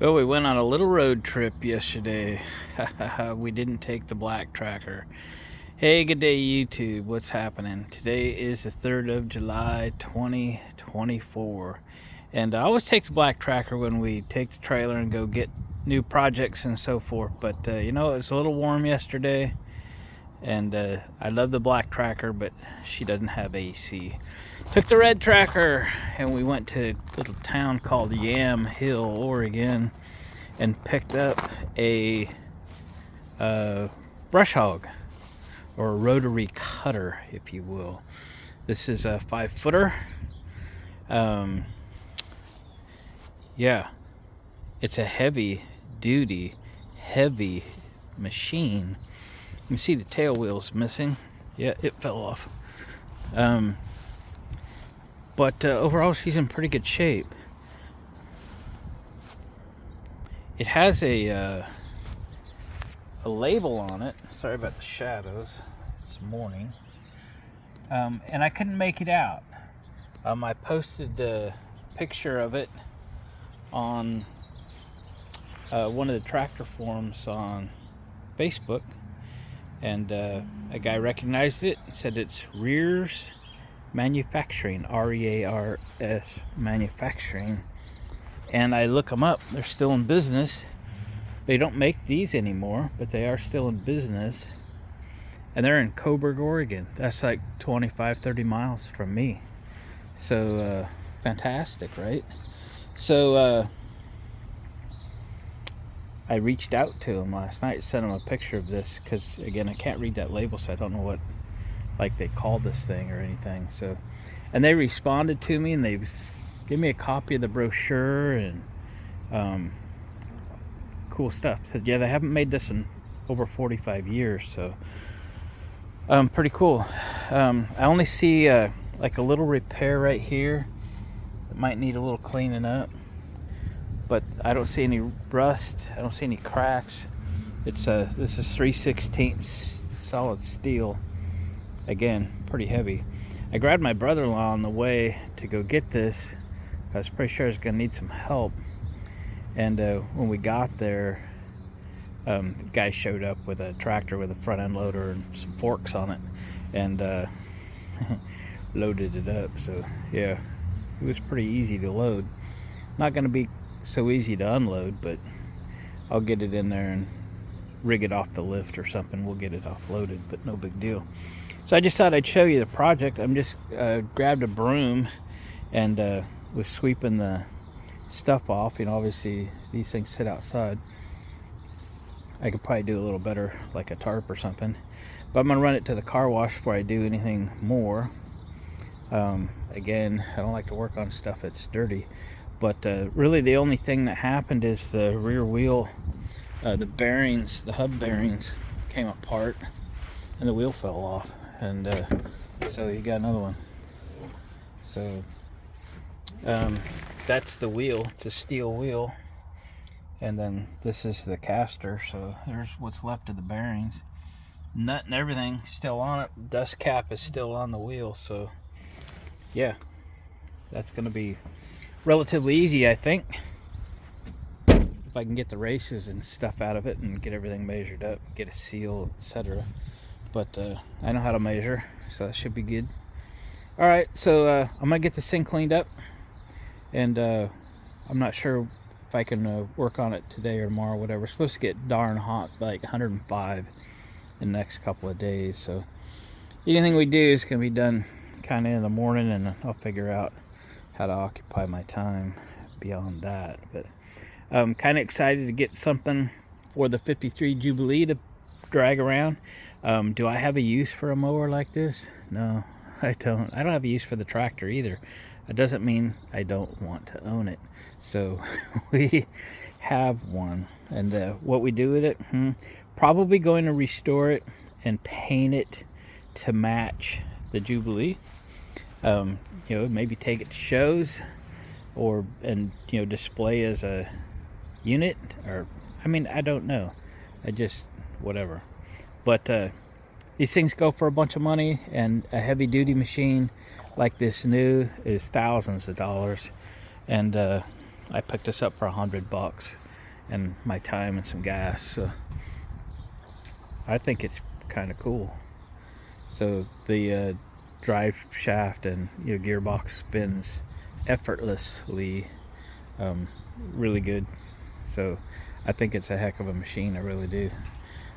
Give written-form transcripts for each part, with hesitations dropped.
Well, we went on a little road trip yesterday. We didn't take the black tracker. Hey, good day, YouTube. What's happening? Today is the 3rd of July, 2024. And I always take the black tracker when we take the trailer and go get new projects and so forth. But, it was a little warm yesterday. And I love the black tracker, but she doesn't have AC. Took the red tracker and we went to a little town called Yam Hill, Oregon, and picked up a brush hog, or a rotary cutter, if you will. This is a 5-footer. Yeah, it's a heavy machine. You can see the tail wheel's missing. Yeah, it fell off. But overall, she's in pretty good shape. It has a label on it. Sorry about the shadows. It's morning. And I couldn't make it out. I posted a picture of it on one of the tractor forums on Facebook. And a guy recognized it and said it's Rears Manufacturing, R-E-A-R-S Manufacturing. And I look them up. They're still in business. They don't make these anymore, but they are still in business. And they're in Coburg, Oregon. That's like 25-30 miles from me. So fantastic, right? So I reached out to him last night, sent him a picture of this, because again, I can't read that label, so I don't know what they call this thing or anything. So, and they responded to me, and they gave me a copy of the brochure and cool stuff. Said, yeah, they haven't made this in over 45 years, so pretty cool. I only see like a little repair right here that might need a little cleaning up, but I don't see any rust. I don't see any cracks. It's this is 3/16 solid steel. Again, pretty heavy. I grabbed my brother-in-law on the way to go get this. I was pretty sure I was gonna need some help. And when we got there, the guy showed up with a tractor with a front end loader and some forks on it, and loaded it up. So yeah, it was pretty easy to load. Not gonna be so easy to unload, but I'll get it in there and rig it off the lift or something. We'll get it offloaded, but no big deal. So I just thought I'd show you the project. I'm just grabbed a broom and was sweeping the stuff off. Obviously these things sit outside. I could probably do a little better, like a tarp or something, but I'm gonna run it to the car wash before I do anything more. Again, I don't like to work on stuff that's dirty, but really the only thing that happened is the rear wheel, the bearings, the hub bearings came apart and the wheel fell off, and so you got another one. So that's the wheel. It's a steel wheel, and then this is the caster. So there's what's left of the bearings. Nut and everything still on it. Dust cap is still on the wheel. So yeah, that's gonna be relatively easy, I think, if I can get the races and stuff out of it and get everything measured up, get a seal, etc. But I know how to measure, so that should be good. All right, so I'm gonna get this thing cleaned up, and I'm not sure if I can work on it today or tomorrow, whatever. It's supposed to get darn hot, like 105 in the next couple of days. So anything we do is gonna be done kind of in the morning, and I'll figure out how to occupy my time beyond that. But I'm kind of excited to get something for the 53 Jubilee to drag around. Do I have a use for a mower like this? No, I don't. I don't have a use for the tractor either. That doesn't mean I don't want to own it. So we have one, and what we do with it, probably going to restore it and paint it to match the Jubilee. Maybe take it to shows, or display as a unit, or I don't know. I just whatever. But these things go for a bunch of money, and a heavy duty machine like this new is thousands of dollars. And I picked this up for $100. and my time and some gas. So I think it's kind of cool. So the drive shaft and gearbox spins effortlessly, really good. So I think it's a heck of a machine. I really do.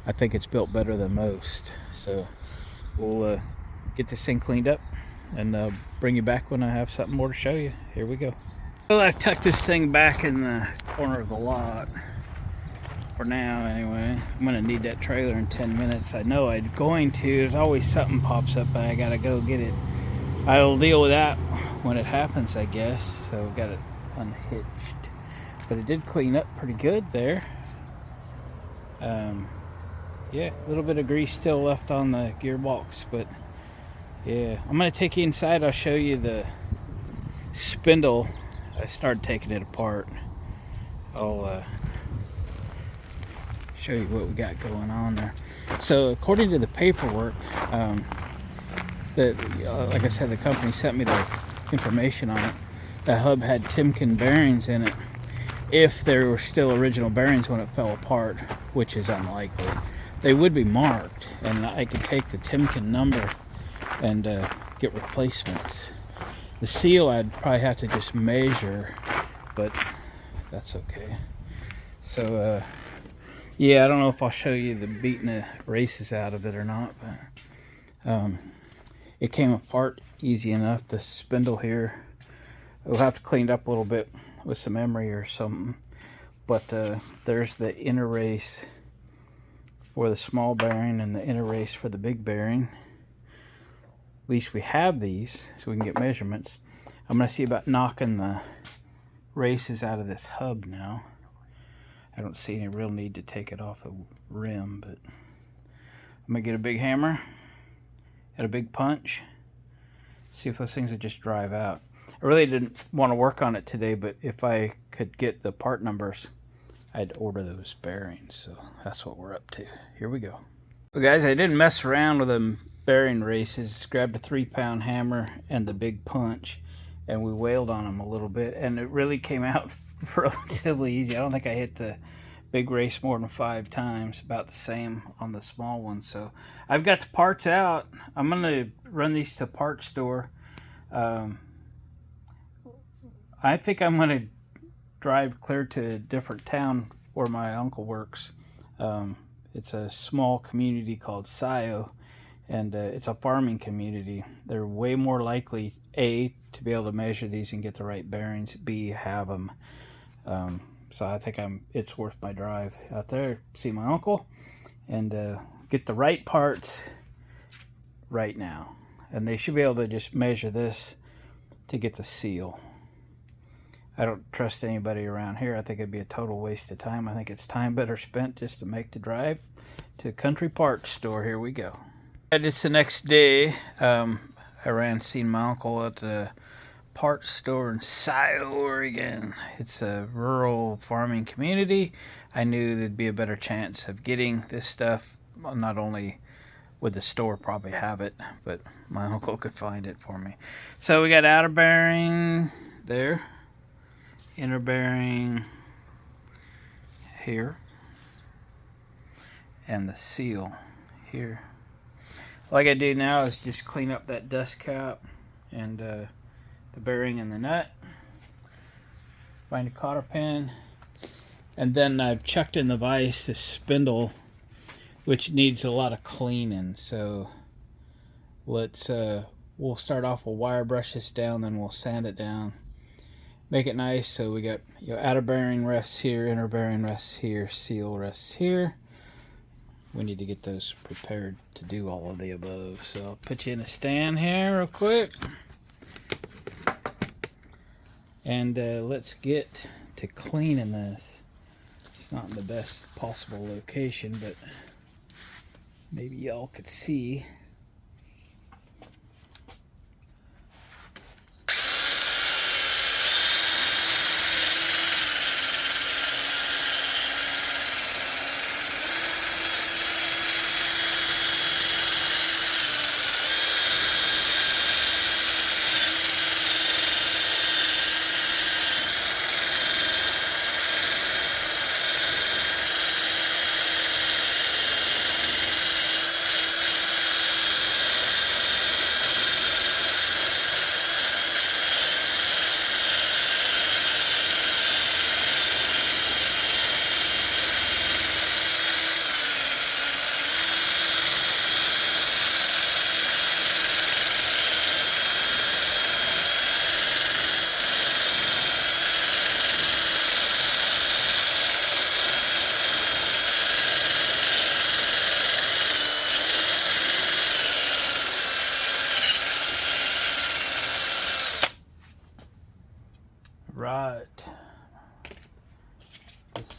I think it's built better than most. So we'll get this thing cleaned up and bring you back when I have something more to show you. Here we go. Well, I've tucked this thing back in the corner of the lot for now anyway. I'm gonna need that trailer in 10 minutes. I know I'm going to. There's always something pops up and I gotta go get it. I'll deal with that when it happens, I guess. So we got it unhitched, but it did clean up pretty good there. Yeah, a little bit of grease still left on the gearbox, but yeah, I'm gonna take you inside. I'll show you the spindle. I started taking it apart. I'll show you what we got going on there. So according to the paperwork, like I said, the company sent me the information on it. The hub had Timken bearings in it if there were still original bearings when it fell apart, which is unlikely. They would be marked, and I could take the Timken number and get replacements. The seal I'd probably have to just measure, but that's okay. So yeah, I don't know if I'll show you the beating the races out of it or not, but it came apart easy enough. The spindle here, we'll have to clean it up a little bit with some emery or something, but there's the inner race for the small bearing and the inner race for the big bearing. At least we have these so we can get measurements. I'm going to see about knocking the races out of this hub now. I don't see any real need to take it off the rim, but I'm going to get a big hammer, get a big punch, see if those things would just drive out. I really didn't want to work on it today, but if I could get the part numbers, I'd order those bearings. So that's what we're up to. Here we go. Well, guys, I didn't mess around with them bearing races. Grabbed a 3-pound hammer and the big punch, and we wailed on them a little bit, and it really came out relatively easy. I don't think I hit the big race more than 5 times, about the same on the small one. So I've got the parts out. I'm going to run these to the parts store. I think I'm going to drive clear to a different town where my uncle works. It's a small community called Scio, and it's a farming community. They're way more likely, A, to be able to measure these and get the right bearings, B, have them. So I think it's worth my drive out there, see my uncle, and get the right parts right now. And they should be able to just measure this to get the seal. I don't trust anybody around here. I think it'd be a total waste of time. I think it's time better spent just to make the drive to Country Parts Store. Here we go. It's the next day. I ran seen my uncle at the parts store in Scio, Oregon. It's a rural farming community. I knew there'd be a better chance of getting this stuff. Not only would the store probably have it, but my uncle could find it for me. So we got outer bearing there, inner bearing here, and the seal here. All I gotta do now is just clean up that dust cap and the bearing and the nut, find a cotter pin, and then I've chucked in the vise this spindle, which needs a lot of cleaning. So let's we'll start off, we'll wire brush this down, then we'll sand it down, make it nice. So we got outer bearing rests here, inner bearing rests here, seal rests here. We need to get those prepared to do all of the above. So I'll put you in a stand here real quick, and let's get to cleaning this. It's not in the best possible location, but maybe y'all could see.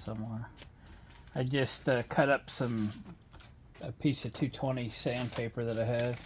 somewhere. I just cut up a piece of 220 sandpaper that I had.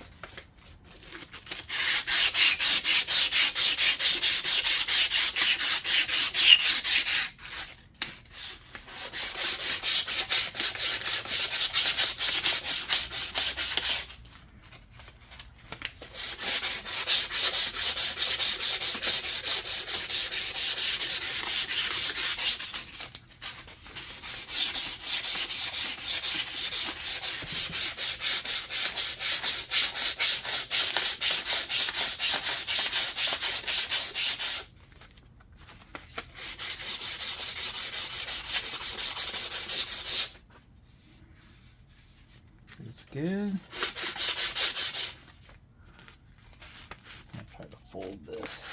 It's good. I'll try to fold this.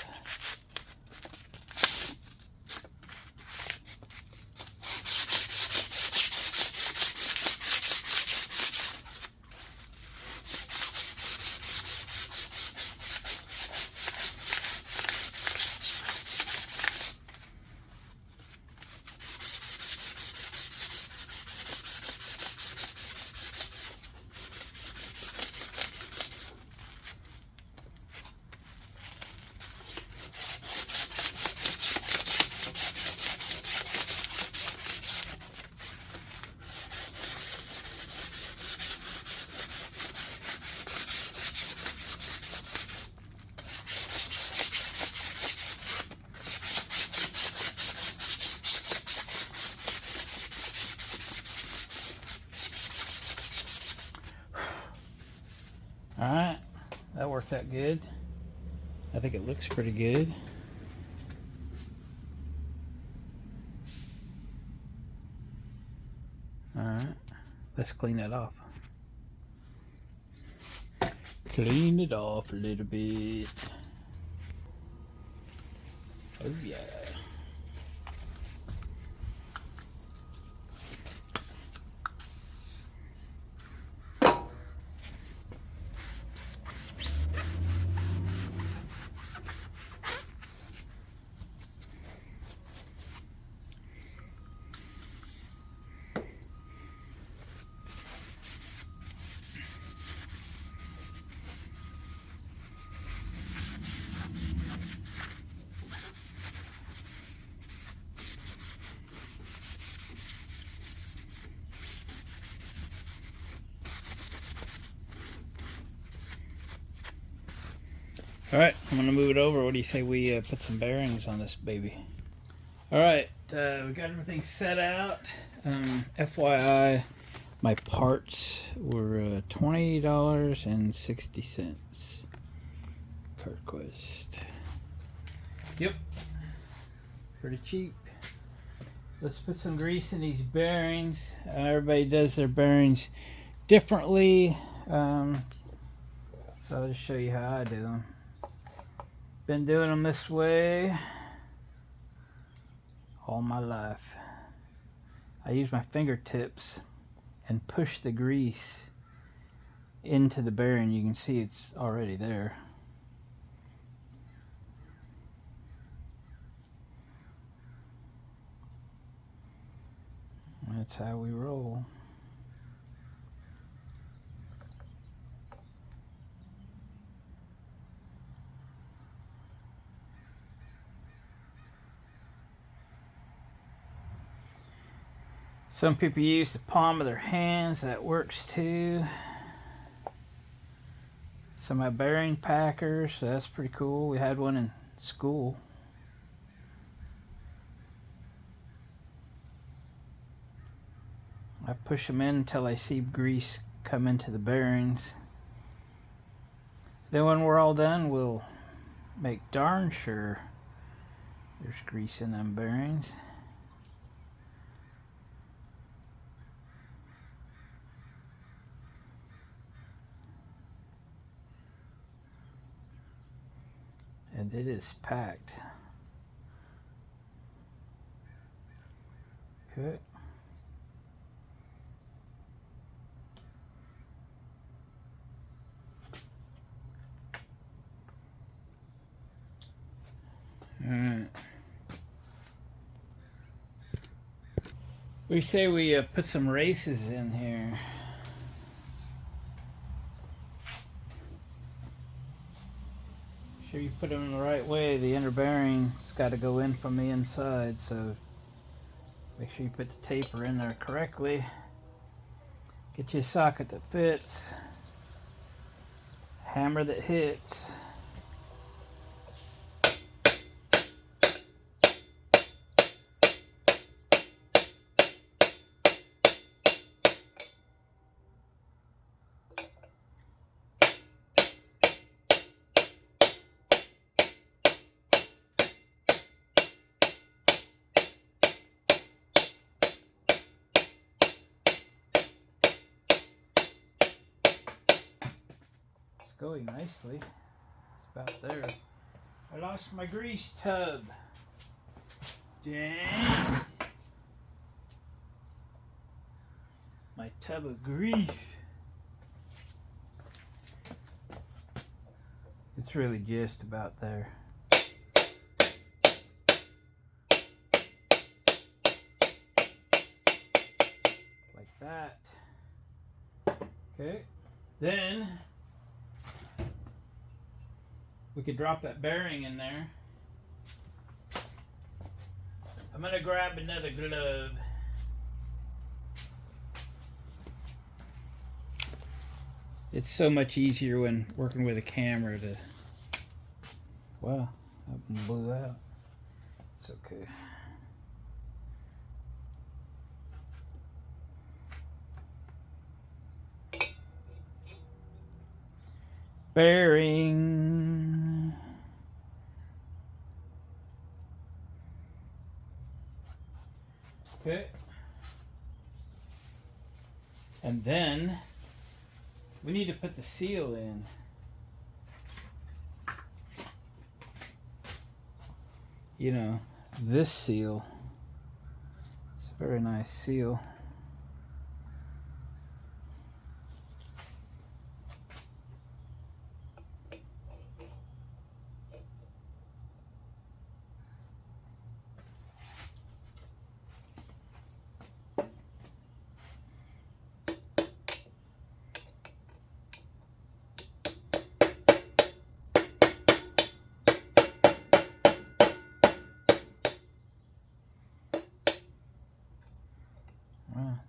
Alright, that worked out good. I think it looks pretty good. Alright, let's clean that off. Clean it off a little bit. Oh yeah. Alright, I'm going to move it over. What do you say we put some bearings on this baby? Alright, we got everything set out. FYI, my parts were $20.60. Carquest. Yep, pretty cheap. Let's put some grease in these bearings. Everybody does their bearings differently. So I'll just show you how I do them. Been doing them this way all my life. I use my fingertips and push the grease into the bearing. You can see it's already there. That's how we roll. Some people use the palm of their hands. That works too. Some of my bearing packers. That's pretty cool. We had one in school. I push them in until I see grease come into the bearings. Then when we're all done, we'll make darn sure there's grease in them bearings. And it is packed. Okay. Alright. We say we put some races in here. Make sure you put them in the right way. The inner bearing's got to go in from the inside, so make sure you put the taper in there correctly. Get you a socket that fits. Hammer that hits. Going nicely. It's about there. I lost my grease tub. Dang. My tub of grease. It's really just about there. Like that. Okay. Then we could drop that bearing in there. I'm gonna grab another glove. It's so much easier when working with a camera to... Wow, that one blew out. It's okay. Bearing. Okay. And then we need to put the seal in. You know, this seal. It's a very nice seal.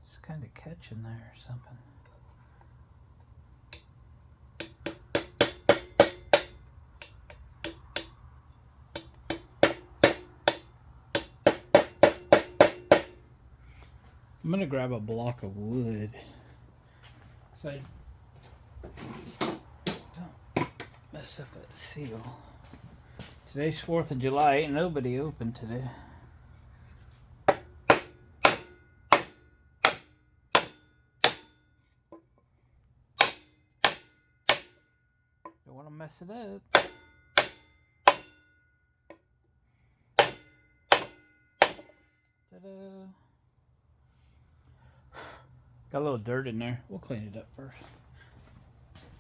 It's kind of catching there or something. I'm gonna grab a block of wood so I don't mess up that seal. Today's 4th of July. Ain't nobody open today. Don't want to mess it up. Ta-da. Got a little dirt in there. We'll clean it up first.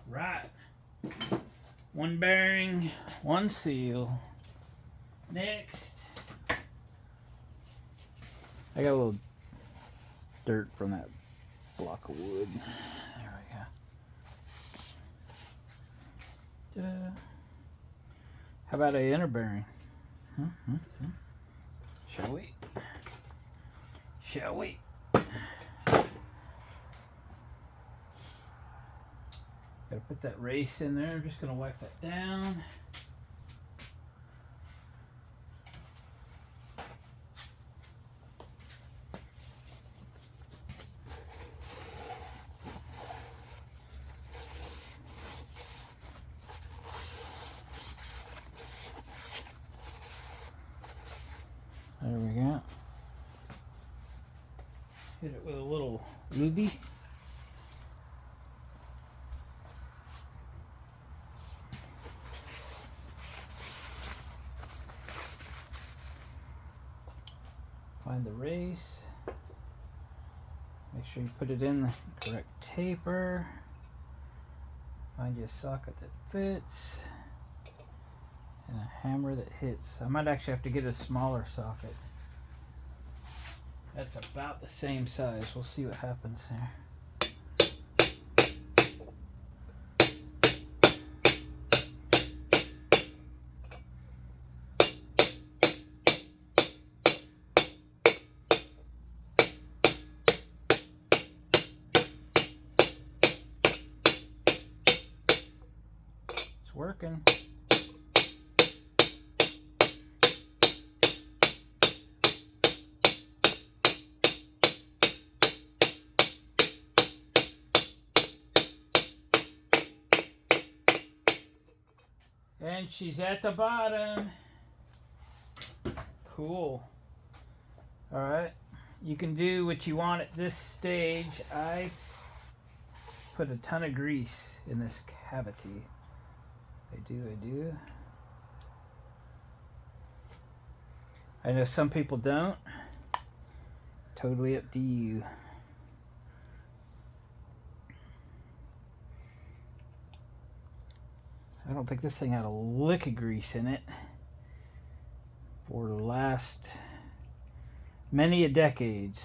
Right. One bearing, one seal. Next. I got a little dirt from that block of wood. There we go. Ta-da. How about an inner bearing? Shall we? Shall we? Gotta put that race in there. I'm just gonna wipe that down. There we go. Hit it with a little ruby. Find the race. Make sure you put it in the correct taper. Find you a socket that fits. And a hammer that hits. I might actually have to get a smaller socket. That's about the same size. We'll see what happens here. It's working. And she's at the bottom. Cool. Alright. You can do what you want at this stage. I put a ton of grease in this cavity. I do. I know some people don't. Totally up to you. I don't think this thing had a lick of grease in it for the last many a decades.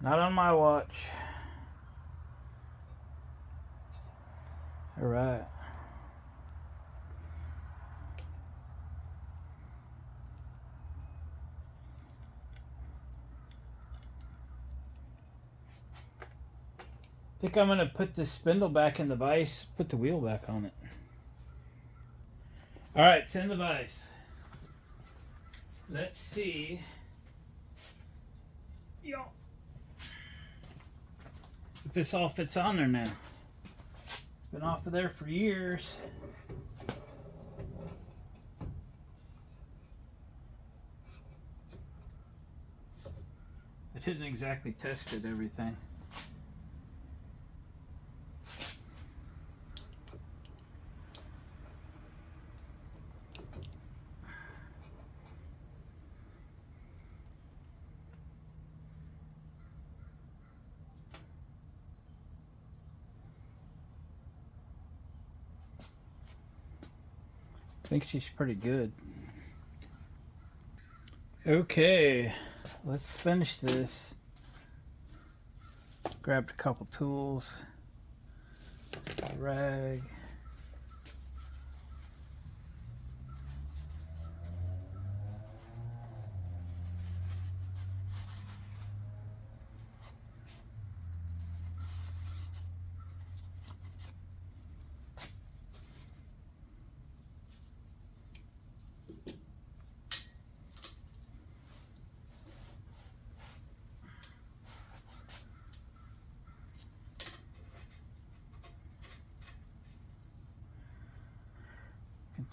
Not on my watch. All right. I think I'm going to put the spindle back in the vise, put the wheel back on it. All right, it's in the vise. Let's see. Yo. If this all fits on there now. It's been off of there for years. I didn't exactly test it, everything. I think she's pretty good. Okay, let's finish this. Grabbed a couple tools, a rag.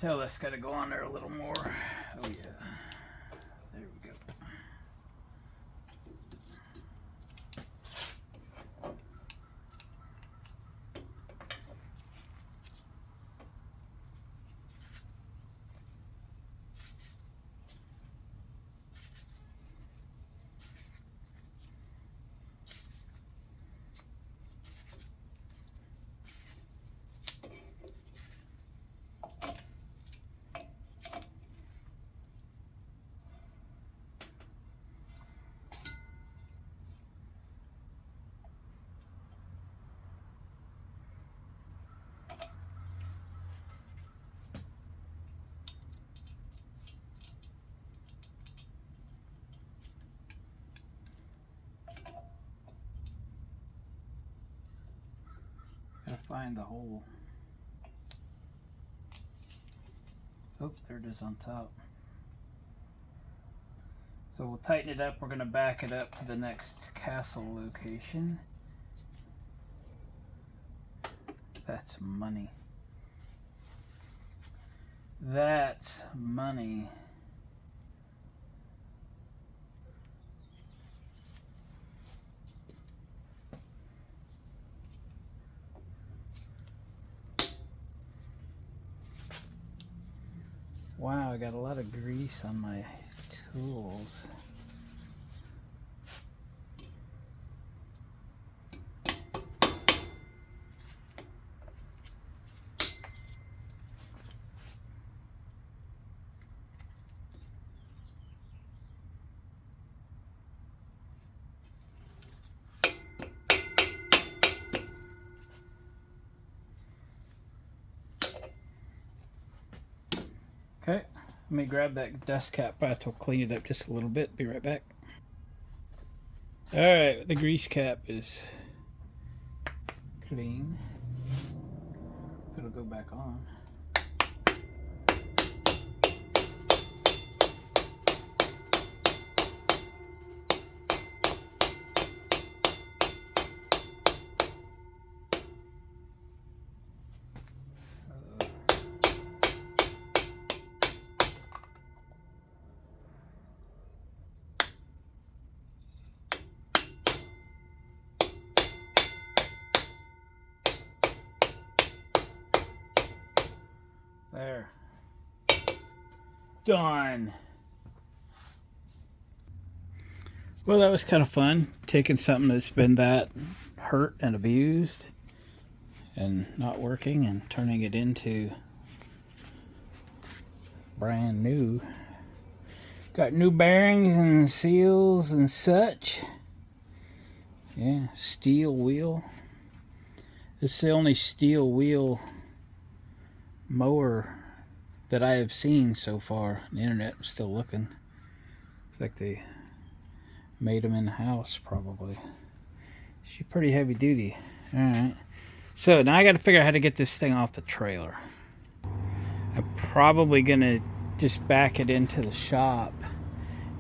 Tell that's got to go on there a little more. Oh yeah, there we go. Gotta find the hole. Oh, there it is on top. So we'll tighten it up. We're going to back it up to the next castle location. That's money. That's money. Wow, I got a lot of grease on my tools. Let me grab that dust cap. I have to clean it up just a little bit. Be right back. Alright, the grease cap is clean. It'll go back on. There. Done. Well, that was kind of fun. Taking something that's been that hurt and abused and not working and turning it into brand new. Got new bearings and seals and such. Yeah, steel wheel. This is the only steel wheel mower that I have seen so far on the internet. I'm still looking. It's like they made them in the house, probably. She's pretty heavy duty. Alright. So now I got to figure out how to get this thing off the trailer. I'm probably going to just back it into the shop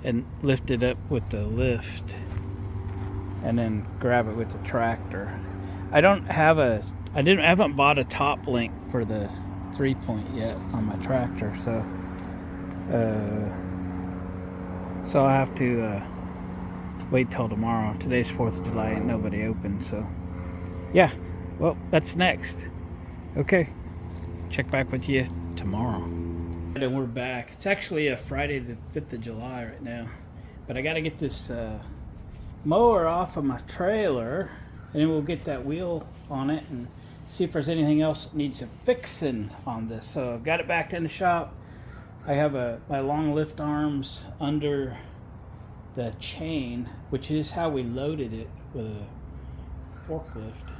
and lift it up with the lift and then grab it with the tractor. I haven't bought a top link for the 3-point yet on my tractor, so I'll have to wait till tomorrow. Today's 4th of July, ain't nobody open, so yeah. Well, that's next. Okay, check back with you tomorrow. And we're back. It's actually a Friday the 5th of July right now, but I got to get this mower off of my trailer, and then we'll get that wheel on it and see if there's anything else that needs a fixing on this. So I've got it back in the shop. I have my long lift arms under the chain, which is how we loaded it with a forklift.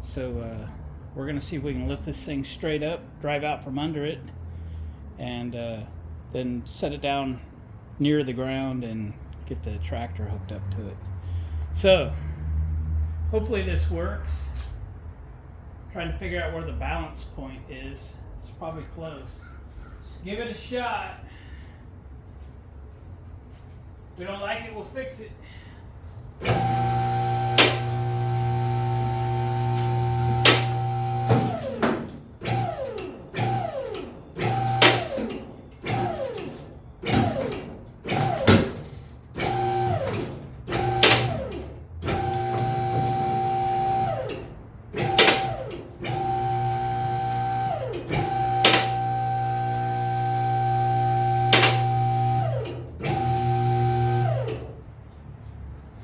So we're gonna see if we can lift this thing straight up, drive out from under it, and then set it down near the ground and get the tractor hooked up to it. So hopefully this works. Trying to figure out where the balance point is. It's probably close. Just give it a shot. If we don't like it, we'll fix it.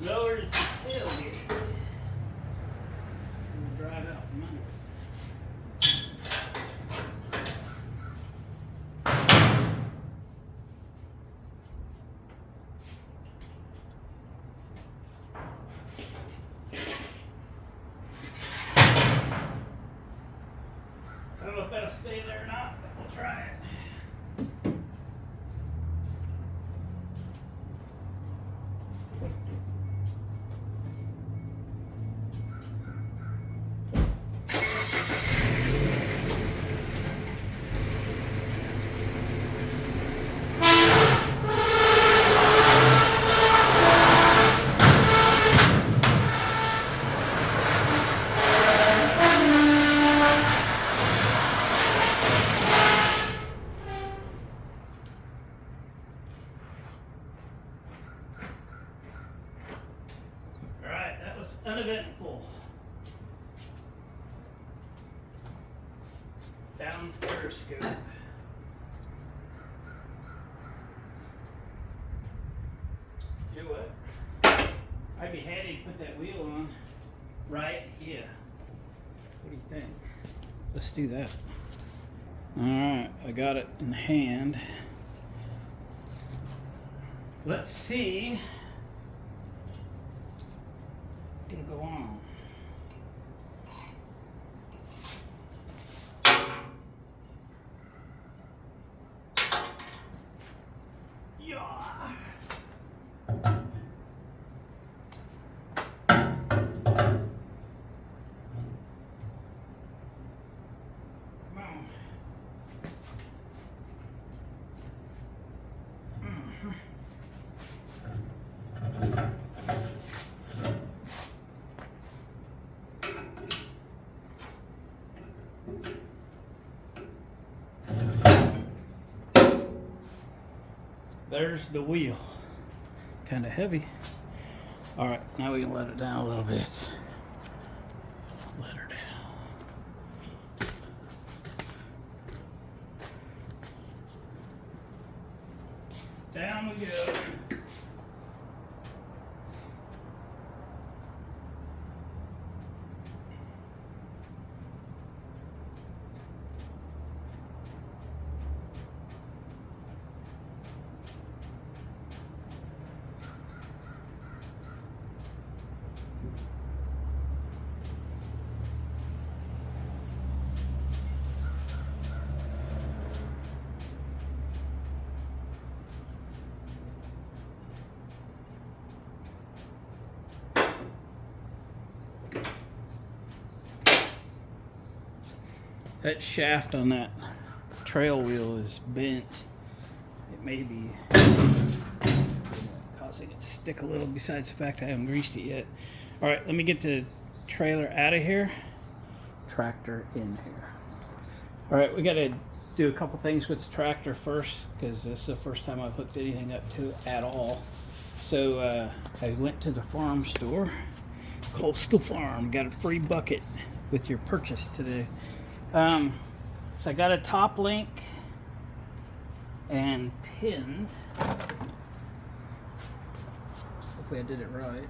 Lowers the tailgate. We'll drive out from under it. I don't know if that'll stay there or not, but we'll try it. Uneventful. Down periscope. You know what? I'd be handy to put that wheel on right here. What do you think? Let's do that. Alright, I got it in hand. Let's see. It'll go on. There's the wheel. Kind of heavy. All right, now we can let it down a little bit. Let her down. Down we go. That shaft on that trail wheel is bent. It may be causing it to stick a little, besides the fact I haven't greased it yet. All right, let me get the trailer out of here, tractor in here. All right, we got to do a couple things with the tractor first, because this is the first time I've hooked anything up to it at all. So I went to the farm store, Coastal Farm, got a free bucket with your purchase today. So I got a top link and pins. Hopefully I did it right.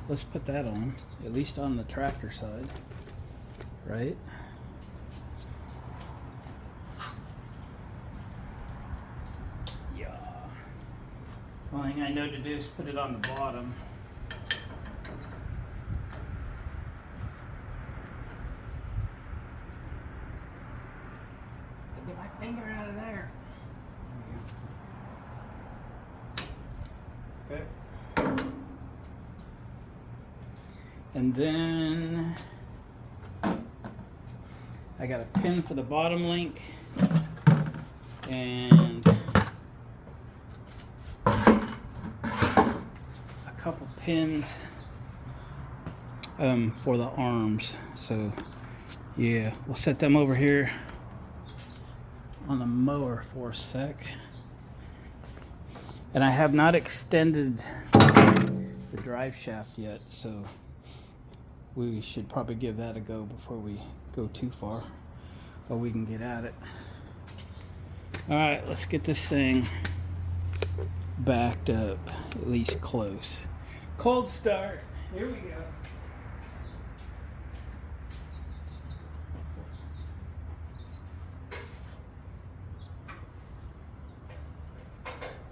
Let's put that on, at least on the tractor side, right? Yeah. One thing I know to do is put it on the bottom. Get my finger out of there. Okay. And then I got a pin for the bottom link and a couple pins for the arms. So yeah, we'll set them over here on the mower for a sec. And I have not extended the drive shaft yet, so we should probably give that a go before we go too far, but we can get at it. All right, let's get this thing backed up, at least close. Cold start, here we go.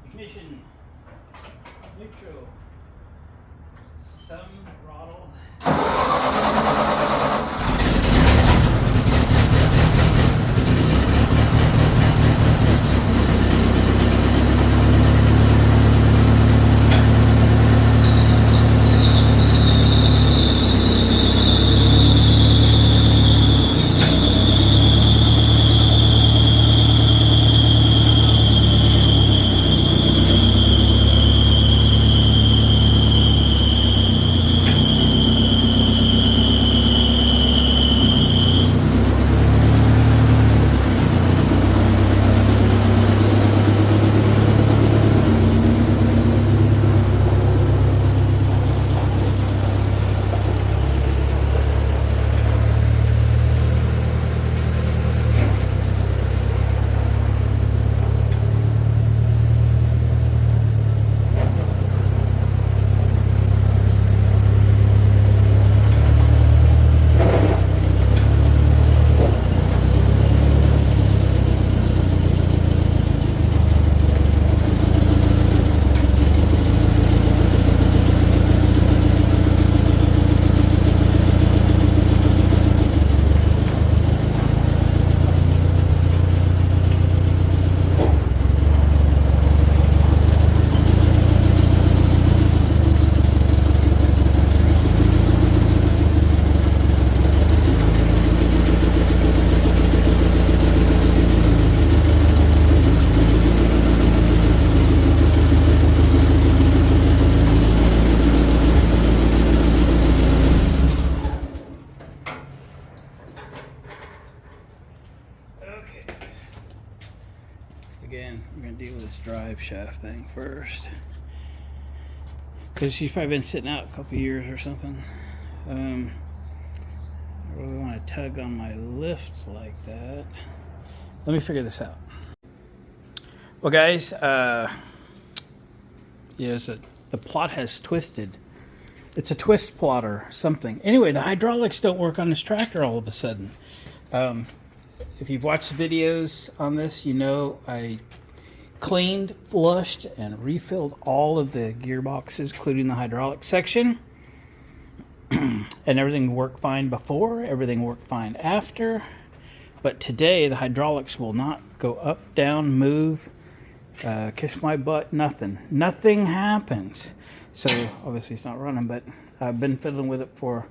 Ignition, neutral, some throttle. camshaft thing first, because she's probably been sitting out a couple years or something. I really want to tug on my lift like that. Let me figure this out. Well, guys, the plot has twisted. It's a twist plot or something. Anyway, the hydraulics don't work on this tractor all of a sudden. If you've watched the videos on this, you know I cleaned, flushed, and refilled all of the gearboxes, including the hydraulic section. And everything worked fine before, everything worked fine after. But today, the hydraulics will not go up, down, move, kiss my butt, nothing. Nothing happens. So, obviously it's not running, but I've been fiddling with it for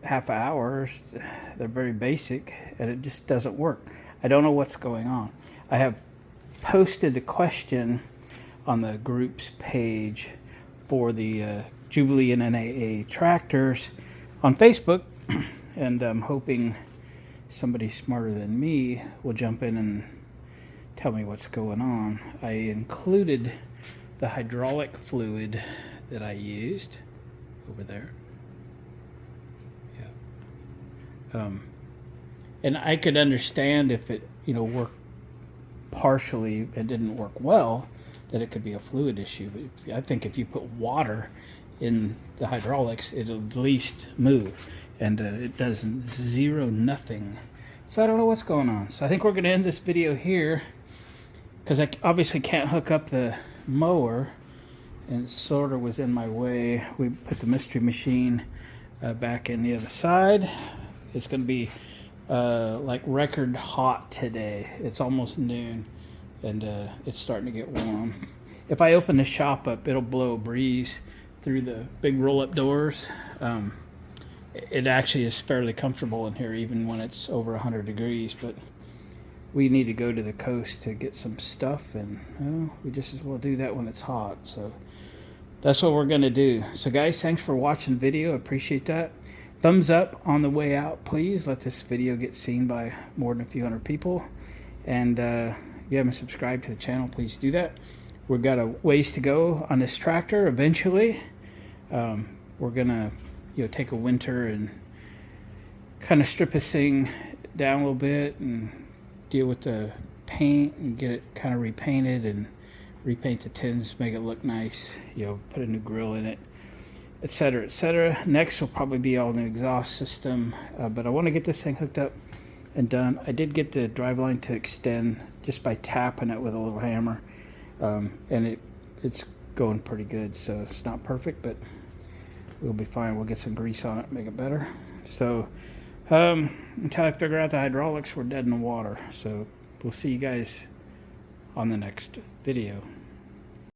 half an hour. They're very basic, and it just doesn't work. I don't know what's going on. I have posted a question on the groups page for the Jubilee and NAA tractors on Facebook, and I'm hoping somebody smarter than me will jump in and tell me what's going on. I included the hydraulic fluid that I used over there. Yeah. And I could understand if it, worked partially and didn't work well, that it could be a fluid issue. But I think if you put water in the hydraulics, it'll at least move. And it does nothing. So I don't know what's going on. So I think we're going to end this video here, because I obviously can't hook up the mower, and it sort of was in my way. We put the mystery machine back in the other side. It's going to be like record hot today. It's almost noon, and it's starting to get warm. If I open the shop up, it'll blow a breeze through the big roll-up doors. It actually is fairly comfortable in here, even when it's over 100 degrees, but we need to go to the coast to get some stuff, and we just as well do that when it's hot. So that's what we're going to do. So guys, thanks for watching the video. I appreciate that. Thumbs up on the way out, please. Let this video get seen by more than a few hundred people. And if you haven't subscribed to the channel, please do that. We've got a ways to go on this tractor eventually. We're going to take a winter and kind of strip this thing down a little bit and deal with the paint and get it kind of repainted and repaint the tins, make it look nice, put a new grill in it, etc., etc. Next will probably be all new exhaust system, but I want to get this thing hooked up and done. I did get the driveline to extend just by tapping it with a little hammer, and it's going pretty good. So it's not perfect, but we'll be fine. We'll get some grease on it, make it better. So until I figure out the hydraulics, we're dead in the water. So we'll see you guys on the next video.